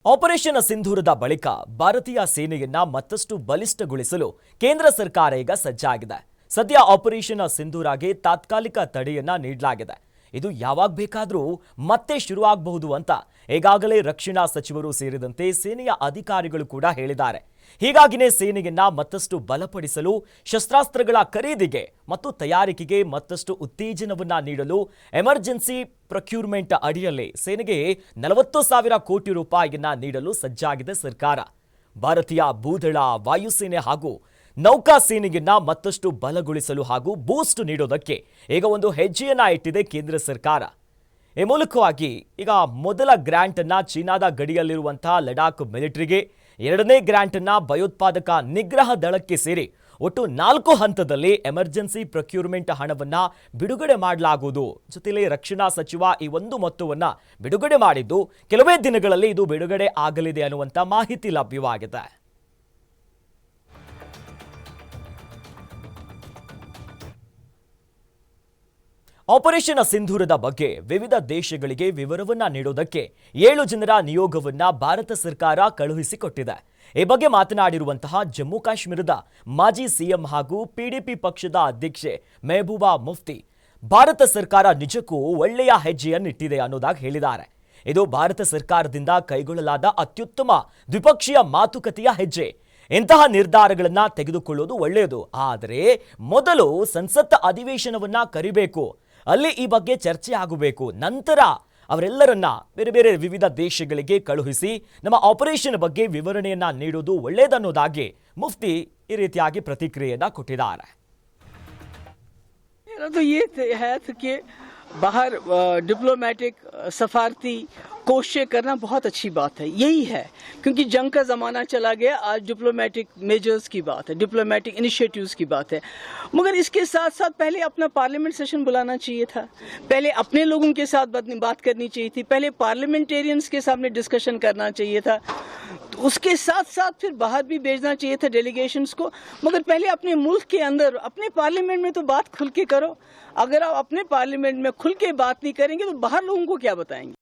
Operation ಸಿಂಧೂರದ ಬಳಿಕ ಭಾರತೀಯ ಸೇನೆಯನ್ನ ಮತ್ತಷ್ಟು ಬಲಿಷ್ಠಗೊಳಿಸಲು ಕೇಂದ್ರ ಸರ್ಕಾರ ಈಗ ಸಜ್ಜಾಗಿದೆ. ಸದ್ಯ ಆಪರೇಷನ್ ಸಿಂಧೂರಗೆ ತಾತ್ಕಾಲಿಕ ತಡೆಯನ್ನ ನೀಡಲಾಗಿದೆ. ಇದು ಯಾವಾಗ ಬೇಕಾದರೂ ಮತ್ತೆ ಶುರುವಾಗಬಹುದು ಅಂತ ಈಗಾಗಲೇ ರಕ್ಷಣಾ ಸಚಿವರು ಸೇರಿದಂತೆ ಸೇನೆಯ ಅಧಿಕಾರಿಗಳು ಕೂಡ ಹೇಳಿದ್ದಾರೆ. ಹೀಗಾಗಿನೇ ಸೇನೆಯನ್ನ ಮತ್ತಷ್ಟು ಬಲಪಡಿಸಲು, ಶಸ್ತ್ರಾಸ್ತ್ರಗಳ ಖರೀದಿಗೆ ಮತ್ತು ತಯಾರಿಕೆಗೆ ಮತ್ತಷ್ಟು ಉತ್ತೇಜನವನ್ನ ನೀಡಲು ಎಮರ್ಜೆನ್ಸಿ ಪ್ರೊಕ್ಯೂರ್ಮೆಂಟ್ ಅಡಿಯಲ್ಲಿ ಸೇನೆಗೆ 40,000 ಕೋಟಿ ರೂಪಾಯಿಯನ್ನ ನೀಡಲು ಸಜ್ಜಾಗಿದೆ ಸರ್ಕಾರ. ಭಾರತೀಯ ಭೂದಳ, ವಾಯುಸೇನೆ ಹಾಗೂ ನೌಕಾಸೇನೆಯನ್ನ ಮತ್ತಷ್ಟು ಬಲಗೊಳಿಸಲು ಹಾಗೂ ಬೂಸ್ಟ್ ನೀಡೋದಕ್ಕೆ ಈಗ ಒಂದು ಹೆಜ್ಜೆಯನ್ನ ಇಟ್ಟಿದೆ ಕೇಂದ್ರ ಸರ್ಕಾರ. ಈ ಮೂಲಕವಾಗಿ ಈಗ ಮೊದಲ ಗ್ರಾಂಟ್ ಅನ್ನ ಚೀನಾದ ಗಡಿಯಲ್ಲಿರುವಂತಹ ಲಡಾಖ್ ಮಿಲಿಟರಿಗೆ, ಎರಡನೇ ಗ್ರಾಂಟ್ ಅನ್ನ ಭಯೋತ್ಪಾದಕ ನಿಗ್ರಹ ದಳಕ್ಕೆ ಸೇರಿ ಒಟ್ಟು 4 ಹಂತದಲ್ಲಿ ಎಮರ್ಜೆನ್ಸಿ ಪ್ರೊಕ್ಯೂರ್ಮೆಂಟ್ ಹಣವನ್ನ ಬಿಡುಗಡೆ ಮಾಡಲಾಗುವುದು. ಜೊತೆಯಲ್ಲಿ ರಕ್ಷಣಾ ಸಚಿವ ಈ ಒಂದು ಮೊತ್ತವನ್ನ ಬಿಡುಗಡೆ ಮಾಡಿದ್ದು ಕೆಲವೇ ದಿನಗಳಲ್ಲಿ ಇದು ಬಿಡುಗಡೆ ಆಗಲಿದೆ ಅನ್ನುವಂತ ಮಾಹಿತಿ ಲಭ್ಯವಾಗಿದೆ. ಆಪರೇಷನ್ ಸಿಂಧೂರದ ಬಗ್ಗೆ ವಿವಿಧ ದೇಶಗಳಿಗೆ ವಿವರವನ್ನ ನೀಡೋದಕ್ಕೆ 7 ಜನರ ನಿಯೋಗವನ್ನ ಭಾರತ ಸರ್ಕಾರ ಕಳುಹಿಸಿಕೊಟ್ಟಿದೆ. ಈ ಬಗ್ಗೆ ಮಾತನಾಡಿರುವಂತಹ ಜಮ್ಮು ಕಾಶ್ಮೀರದ ಮಾಜಿ ಸಿಎಂ ಹಾಗೂ ಪಿಡಿಪಿ ಪಕ್ಷದ ಅಧ್ಯಕ್ಷೆ ಮೆಹಬೂಬಾ ಮುಫ್ತಿ, ಭಾರತ ಸರ್ಕಾರ ನಿಜಕ್ಕೂ ಒಳ್ಳೆಯ ಹೆಜ್ಜೆಯನ್ನಿಟ್ಟಿದೆ ಅನ್ನೋದಾಗಿ ಹೇಳಿದ್ದಾರೆ. ಇದು ಭಾರತ ಸರ್ಕಾರದಿಂದ ಕೈಗೊಳ್ಳಲಾದ ಅತ್ಯುತ್ತಮ ದ್ವಿಪಕ್ಷೀಯ ಮಾತುಕತೆಯ ಹೆಜ್ಜೆ. ಇಂತಹ ನಿರ್ಧಾರಗಳನ್ನ ತೆಗೆದುಕೊಳ್ಳೋದು ಒಳ್ಳೆಯದು, ಆದರೆ ಮೊದಲು ಸಂಸತ್ ಅಧಿವೇಶನವನ್ನ ಕರಿಬೇಕು, ಅಲ್ಲಿ ಈ ಬಗ್ಗೆ ಚರ್ಚೆ ಆಗಬೇಕು, ನಂತರ ಅವರೆಲ್ಲರನ್ನ ಬೇರೆ ಬೇರೆ ವಿವಿಧ ದೇಶಗಳಿಗೆ ಕಳುಹಿಸಿ ನಮ್ಮ ಆಪರೇಷನ್ ಬಗ್ಗೆ ವಿವರಣೆಯನ್ನ ನೀಡುವುದು ಒಳ್ಳೆಯದನ್ನೋದಾಗಿ ಮುಫ್ತಿ ಈ ರೀತಿಯಾಗಿ ಪ್ರತಿಕ್ರಿಯೆಯನ್ನ ಕೊಟ್ಟಿದ್ದಾರೆ. बाहर डिप्लोमेटिक सफारती कोशिशें करना बहुत अच्छी बात है, यही है क्योंकि जंग का ज़माना चला गया. आज डिप्लोमेटिक मेजर्स की बात है, डिप्लोमेटिक इनिशिएटिव्स की बात है. मगर इसके साथ साथ पहले अपना पार्लियामेंट सेशन बुलाना चाहिए था, पहले अपने लोगों के साथ बात करनी चाहिए थी, पहले पार्लियामेंटेरियंस के सामने डिस्कशन करना चाहिए था, तो उसके साथ साथ फिर बाहर भी भेजना चाहिए था डेलीगेशंस को. मगर पहले अपने मुल्क के अंदर अपने पार्लियामेंट में तो बात खुल के करो. अगर आप अपने पार्लियामेंट में खुल के बात नहीं करेंगे तो बाहर लोगों को क्या बताएंगे.